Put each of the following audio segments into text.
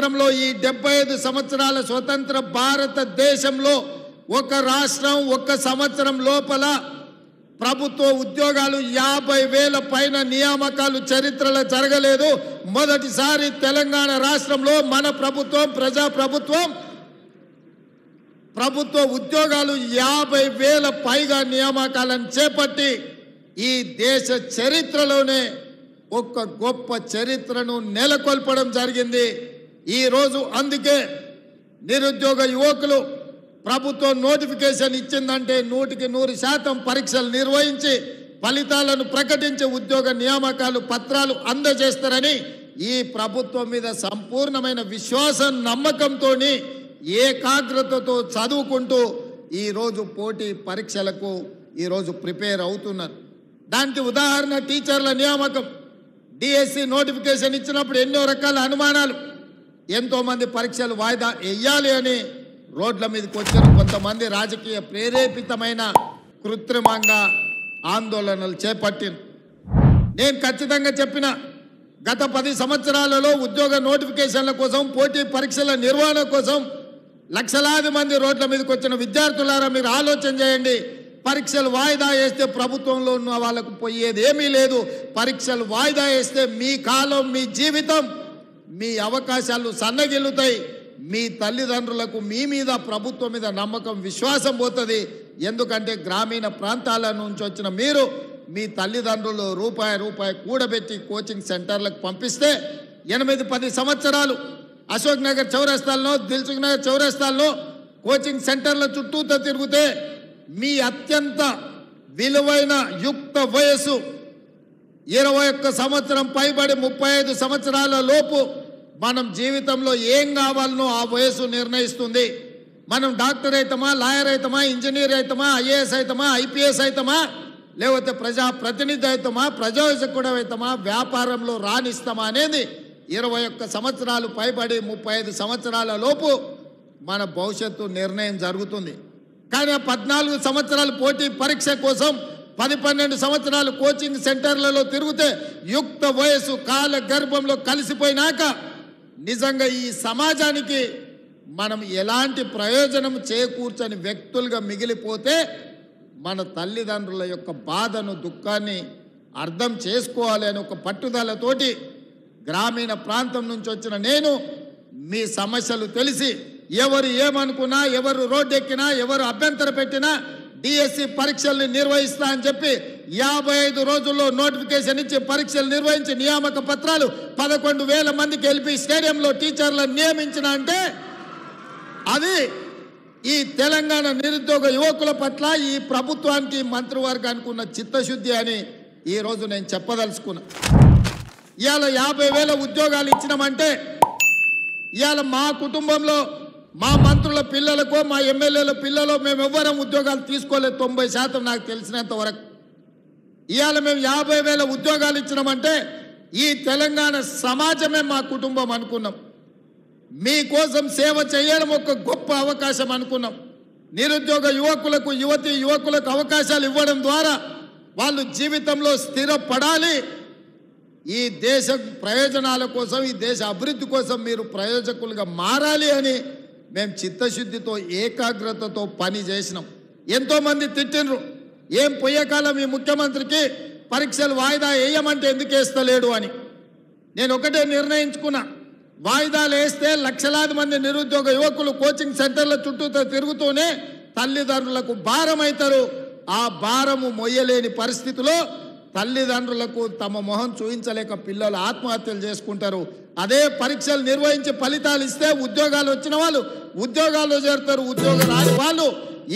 చరిత్రలో ఈ 75 సంవత్సరాల స్వతంత్ర భారతదేశంలో ఒక రాష్ట్రం ఒక సంవత్సరం లోపల ప్రభుత్వ ఉద్యోగాలు 50,000 పైన నియామకాలు చరిత్రలో జరగలేదు. మొదటిసారి తెలంగాణ రాష్ట్రంలో మన ప్రభుత్వం ప్రజాప్రభుత్వం ప్రభుత్వ ఉద్యోగాలు 50,000 పైగా నియామకాలను చేపట్టి ఈ దేశ చరిత్రలోనే ఒక గొప్ప చరిత్రను నెలకొల్పడం జరిగింది. ఈ రోజు అందుకే నిరుద్యోగ యువకులు ప్రభుత్వం నోటిఫికేషన్ ఇచ్చిందంటే 100% పరీక్షలు నిర్వహించి ఫలితాలను ప్రకటించి ఉద్యోగ నియామకాలు పత్రాలు అందజేస్తారని ఈ ప్రభుత్వం మీద సంపూర్ణమైన విశ్వాసం నమ్మకంతో ఏకాగ్రతతో చదువుకుంటూ ఈరోజు పోటీ పరీక్షలకు ఈరోజు ప్రిపేర్ అవుతున్నారు. దానికి ఉదాహరణ టీచర్ల నియామకం. డిఎస్సి నోటిఫికేషన్ ఇచ్చినప్పుడు ఎన్నో రకాల అనుమానాలు, ఎంతోమంది పరీక్షలు వాయిదా వేయాలి అని రోడ్ల మీదకి వచ్చారు. కొంతమంది రాజకీయ ప్రేరేపితమైన కృత్రిమంగా ఆందోళనలు చేపట్టింది. నేను ఖచ్చితంగా చెప్పిన గత 10 సంవత్సరాలలో ఉద్యోగ నోటిఫికేషన్ల కోసం పోటీ పరీక్షల నిర్వహణ కోసం లక్షలాది మంది రోడ్ల మీదకి వచ్చిన విద్యార్థులారా, మీరు ఆలోచన చేయండి. పరీక్షలు వాయిదా వేస్తే ప్రభుత్వంలో ఉన్న వాళ్ళకు పోయేది ఏమీ లేదు. పరీక్షలు వాయిదా వేస్తే మీ కాలం, మీ జీవితం, మీ అవకాశాలు సన్నగిల్లుతాయి. మీ తల్లిదండ్రులకు మీ మీద, ప్రభుత్వం మీద నమ్మకం, విశ్వాసం పోతుంది. ఎందుకంటే గ్రామీణ ప్రాంతాల నుంచి వచ్చిన మీరు మీ తల్లిదండ్రులు రూపాయి కూడబెట్టి కోచింగ్ సెంటర్లకు పంపిస్తే 8-10 సంవత్సరాలు అశోక్ నగర్ చౌరస్తాల్లో, దిల్సుఖ్ నగర్ చౌరస్తాల్లో కోచింగ్ సెంటర్ల చుట్టూతో తిరిగితే మీ అత్యంత విలువైన యుక్త వయసు 21 సంవత్సరం పైబడి 35 సంవత్సరాల లోపు మనం జీవితంలో ఏం కావాలనో ఆ వయసు నిర్ణయిస్తుంది. మనం డాక్టర్ అవుతామా, లాయర్ అవుతామా, ఇంజనీర్ అవుతామా, ఐఏఎస్ అవుతామా, ఐపీఎస్ అవుతామా, లేకపోతే ప్రజాప్రతినిధి అవుతామా, ప్రజాసేవకుడు అవుతామా, వ్యాపారంలో రాణిస్తామా అనేది 21 సంవత్సరాలు పైబడి 35 సంవత్సరాల లోపు మన భవిష్యత్తు నిర్ణయం జరుగుతుంది. కానీ 14 సంవత్సరాలు పోటీ పరీక్ష కోసం 10-12 సంవత్సరాలు కోచింగ్ సెంటర్లలో తిరిగితే యుక్త వయసు కాల గర్భంలో కలిసిపోయినాక నిజంగా ఈ సమాజానికి మనం ఎలాంటి ప్రయోజనం చేకూర్చని వ్యక్తులుగా మిగిలిపోతే మన తల్లిదండ్రుల యొక్క బాధను, దుఃఖాన్ని అర్థం చేసుకోవాలి అని ఒక పట్టుదలతోటి గ్రామీణ ప్రాంతం నుంచి వచ్చిన నేను మీ సమస్యలు తెలిసి ఎవరు ఏమనుకున్నా, ఎవరు రోడ్డు ఎక్కినా, ఎవరు అభ్యంతర పెట్టినా డిఎస్సి పరీక్షల్ని నిర్వహిస్తా అని చెప్పి 55 రోజుల్లో నోటిఫికేషన్ ఇచ్చి పరీక్షలు నిర్వహించి నియామక పత్రాలు 11,000 మందికి ఎల్పి స్టేడియంలో టీచర్లను నియమించిన అంటే అది ఈ తెలంగాణ నిరుద్యోగ యువకుల పట్ల ఈ ప్రభుత్వానికి, మంత్రివర్గానికి ఉన్న చిత్తశుద్ధి అని ఈరోజు నేను చెప్పదలుచుకున్నా. ఇవాళ 50,000 ఉద్యోగాలు ఇచ్చినామంటే ఇవాళ మా కుటుంబంలో మా మంత్రుల పిల్లలకు, మా ఎమ్మెల్యేల పిల్లలు మేము ఎవ్వరం ఉద్యోగాలు తీసుకోలేదు. 90% నాకు తెలిసినంత వరకు. ఇవాళ మేము 50,000 ఉద్యోగాలు ఇచ్చినామంటే ఈ తెలంగాణ సమాజమే మా కుటుంబం అనుకున్నాం. మీకోసం సేవ చేయడం ఒక గొప్ప అవకాశం అనుకున్నాం. నిరుద్యోగ యువకులకు, యువకులకు అవకాశాలు ఇవ్వడం ద్వారా వాళ్ళు జీవితంలో స్థిరపడాలి. ఈ దేశ ప్రయోజనాల కోసం, ఈ దేశ అభివృద్ధి కోసం మీరు ప్రయోజకులుగా మారాలి అని మేము చిత్తశుద్ధితో, ఏకాగ్రతతో పని చేసినాం. ఎంతోమంది తిట్టినరు, ఏం పోయేకాలం ఈ ముఖ్యమంత్రికి పరీక్షలు వాయిదా వేయమంటే ఎందుకు వేస్తలేడు అని. నేను ఒకటే నిర్ణయించుకున్నా, వాయిదాలు వేస్తే లక్షలాది మంది నిరుద్యోగ యువకులు కోచింగ్ సెంటర్ల చుట్టూతో తిరుగుతూనే తల్లిదండ్రులకు భారం అవుతారు. ఆ భారము మొయ్యలేని పరిస్థితిలో తల్లిదండ్రులకు తమ మొహం చూపించలేక పిల్లలు ఆత్మహత్యలు చేసుకుంటారు. అదే పరీక్షలు నిర్వహించి ఫలితాలు ఇస్తే ఉద్యోగాలు వచ్చిన వాళ్ళు ఉద్యోగాల్లో చేరుతారు. ఉద్యోగం రాని వాళ్ళు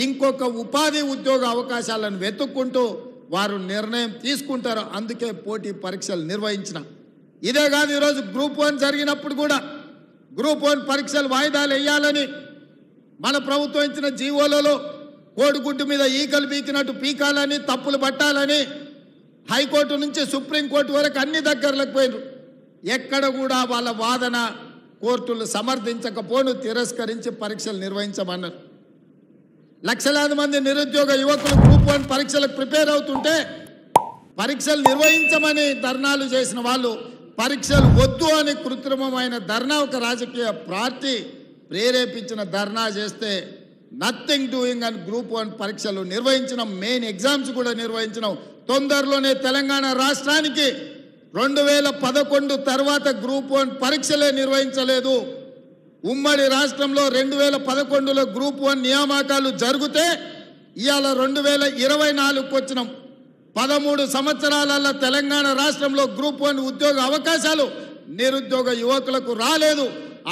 ఇంకొక ఉపాధి ఉద్యోగ అవకాశాలను వెతుక్కుంటూ వారు నిర్ణయం తీసుకుంటారు. అందుకే పోటీ పరీక్షలు నిర్వహించిన. ఇదే కాదు, ఈరోజు గ్రూప్ 1 జరిగినప్పుడు కూడా గ్రూప్ 1 పరీక్షలు వాయిదాలు వేయాలని మన ప్రభుత్వం ఇచ్చిన జీవోలలో కోడిగుడ్డు మీద ఈకలు పీకినట్టు పీకాలని, తప్పులు పట్టాలని హైకోర్టు నుంచి సుప్రీంకోర్టు వరకు అన్ని దగ్గరలకు పోయినారు. ఎక్కడ కూడా వాళ్ళ వాదన కోర్టులు సమర్థించకపోను, తిరస్కరించి పరీక్షలు నిర్వహించమన్నారు. లక్షలాది మంది నిరుద్యోగ యువకులు గ్రూప్ 1 పరీక్షలకు ప్రిపేర్ అవుతుంటే పరీక్షలు నిర్వహించమని ధర్నాలు చేసిన వాళ్ళు పరీక్షలు వద్దు అని కృత్రిమమైన ధర్నా ఒక రాజకీయ పార్టీ ప్రేరేపించిన ధర్నా చేస్తే నథింగ్ డూయింగ్ అని గ్రూప్ 1 పరీక్షలు నిర్వహించిన మెయిన్ ఎగ్జామ్స్ కూడా నిర్వహించినాం. తొందరలోనే తెలంగాణ రాష్ట్రానికి 2011 తర్వాత గ్రూప్ 1 పరీక్షలే నిర్వహించలేదు. ఉమ్మడి రాష్ట్రంలో 2011లో గ్రూప్ 1 నియామకాలు జరిగితే ఇవాళ 2024కు వచ్చినాం. 13 సంవత్సరాలలో తెలంగాణ రాష్ట్రంలో గ్రూప్ 1 ఉద్యోగ అవకాశాలు నిరుద్యోగ యువకులకు రాలేదు.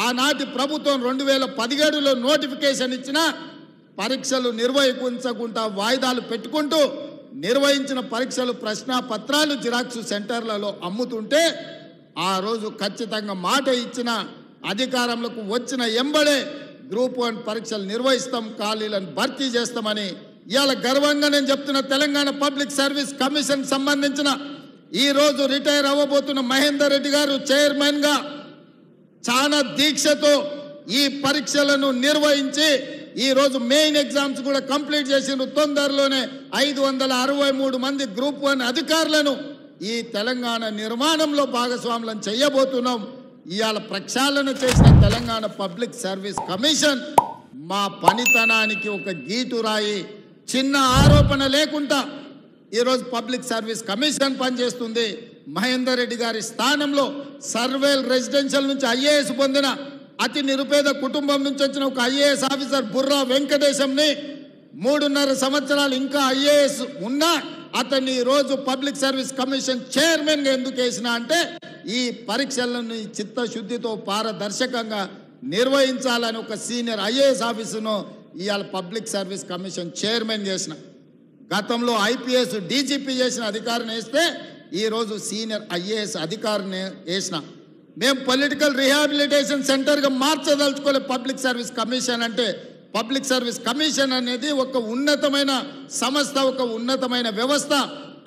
ఆనాటి ప్రభుత్వం 2017లో నోటిఫికేషన్ ఇచ్చినా పరీక్షలు నిర్వహించకుండా వాయిదాలు పెట్టుకుంటూ నిర్వహించిన పరీక్షలు ప్రశ్నాపత్రాలు జిరాక్స్ సెంటర్లలో అమ్ముతుంటే ఆ రోజు ఖచ్చితంగా మాట ఇచ్చిన అధికారంలోకి వచ్చిన ఎంబడే గ్రూప్ 1 పరీక్షలు నిర్వహిస్తాం, ఖాళీలను భర్తీ చేస్తామని ఇవాళ గర్వంగా నేను చెప్తున్న తెలంగాణ పబ్లిక్ సర్వీస్ కమిషన్ సంబంధించిన ఈ రోజు రిటైర్ అవ్వబోతున్న మహేందర్ రెడ్డి గారు చైర్మన్గా చాలా దీక్షతో ఈ పరీక్షలను నిర్వహించి ఈ రోజు మెయిన్ ఎగ్జామ్స్ కూడా కంప్లీట్ చేసిన తొందరలోనే 563 మంది గ్రూప్ 1 అధికారులను ఈ తెలంగాణ నిర్మాణంలో భాగస్వాములను చేయబోతున్నాం. ఇవాళ ప్రక్షాళన చేసిన తెలంగాణ పబ్లిక్ సర్వీస్ కమిషన్ మా పనితనానికి ఒక గీటురాయి, చిన్న ఆరోపణ లేకుండా ఈరోజు పబ్లిక్ సర్వీస్ కమిషన్ పనిచేస్తుంది. మహేందర్ రెడ్డి గారి స్థానంలో సర్వేల్ రెసిడెన్షియల్ నుంచి ఐఏఎస్ పొందిన అతి నిరుపేద కుటుంబం నుంచి వచ్చిన ఒక ఐఏఎస్ ఆఫీసర్ బుర్రా వెంకటేశంని 3.5 సంవత్సరాలు ఇంకా ఐఏఎస్ ఉన్నా అతన్ని ఈరోజు పబ్లిక్ సర్వీస్ కమిషన్ చైర్మన్గా ఎందుకు వేసినా అంటే ఈ పరీక్షలను చిత్తశుద్ధితో పారదర్శకంగా నిర్వహించాలని ఒక సీనియర్ ఐఏఎస్ ఆఫీసును ఇవాళ పబ్లిక్ సర్వీస్ కమిషన్ చైర్మన్ చేసిన. గతంలో ఐపీఎస్ డీజీపీ చేసిన అధికారిని వేస్తే ఈరోజు సీనియర్ ఐఏఎస్ అధికారిని వేసిన. మేము పొలిటికల్ రీహాబిలిటేషన్ సెంటర్గా మార్చదలుచుకోలే పబ్లిక్ సర్వీస్ కమిషన్ అంటే. పబ్లిక్ సర్వీస్ కమిషన్ అనేది ఒక ఉన్నతమైన సంస్థ, ఒక ఉన్నతమైన వ్యవస్థ.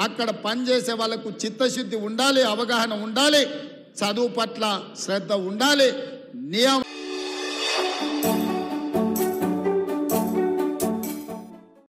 అక్కడ పనిచేసే వాళ్ళకు చిత్తశుద్ధి ఉండాలి, అవగాహన ఉండాలి, చదువు పట్ల శ్రద్ధ ఉండాలి, నియమ